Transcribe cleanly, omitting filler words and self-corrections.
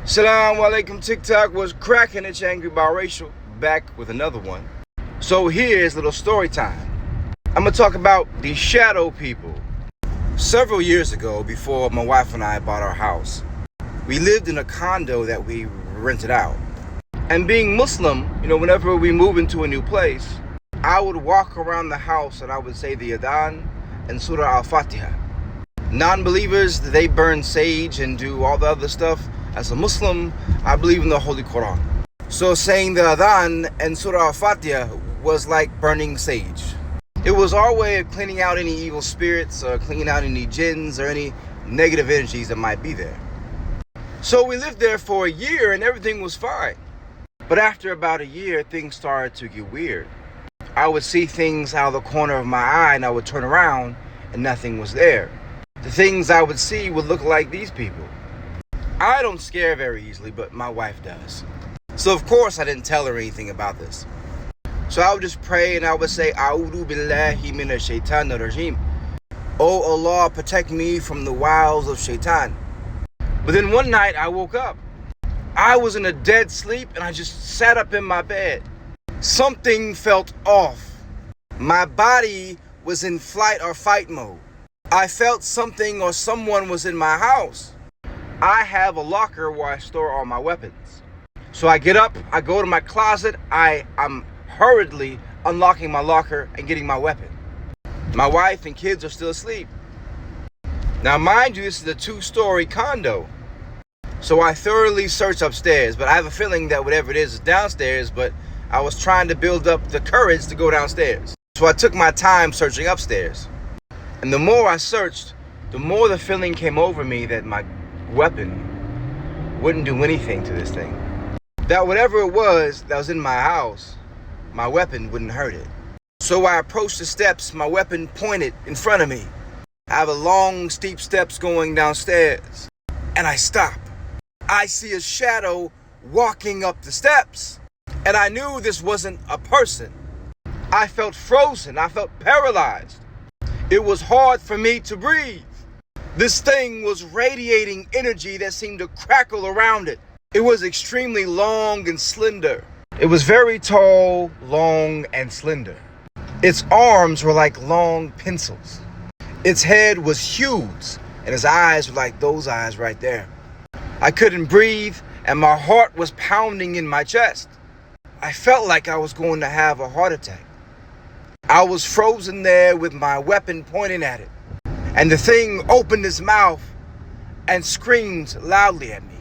Assalamu alaikum TikTok was cracking. It's Angry Biracial back with another one. So here's a little story time. I'm gonna talk about the shadow people. Several years ago, before my wife and I bought our house, we lived in a condo that we rented out. And being Muslim, whenever we move into a new place, I would walk around the house and I would say the Adhan and Surah Al-Fatiha. Non-believers, they burn sage and do all the other stuff. As a Muslim, I believe in the Holy Quran. So saying the Adhan and Surah Al-Fatiha was like burning sage. It was our way of cleaning out any evil spirits or cleaning out any jinns or any negative energies that might be there. So we lived there for a year and everything was fine. But after about a year, things started to get weird. I would see things out of the corner of my eye and I would turn around and nothing was there. The things I would see would look like these people. I don't scare very easily, but my wife does. So of course I didn't tell her anything about this. So I would just pray and I would say, A'udhu billahi minash shaitanir rajim. Oh Allah, protect me from the wiles of shaitan. But then one night I woke up. I was in a dead sleep and I just sat up in my bed. Something felt off. My body was in flight or fight mode. I felt something or someone was in my house. I have a locker where I store all my weapons. So I get up, I go to my closet, I'm hurriedly unlocking my locker and getting my weapon. My wife and kids are still asleep. Now mind you, this is a 2-story condo. So I thoroughly search upstairs, but I have a feeling that whatever it is downstairs, but I was trying to build up the courage to go downstairs. So I took my time searching upstairs. And the more I searched, the more the feeling came over me that my weapon wouldn't do anything to this thing. That whatever it was that was in my house, my weapon wouldn't hurt it. So I approached the steps, my weapon pointed in front of me. I have a long, steep steps going downstairs. And I stop. I see a shadow walking up the steps. And I knew this wasn't a person. I felt frozen. I felt paralyzed. It was hard for me to breathe. This thing was radiating energy that seemed to crackle around it. It was extremely long and slender. It was very tall, long, and slender. Its arms were like long pencils. Its head was huge, and its eyes were like those eyes right there. I couldn't breathe, and my heart was pounding in my chest. I felt like I was going to have a heart attack. I was frozen there with my weapon pointing at it. And the thing opened its mouth and screamed loudly at me.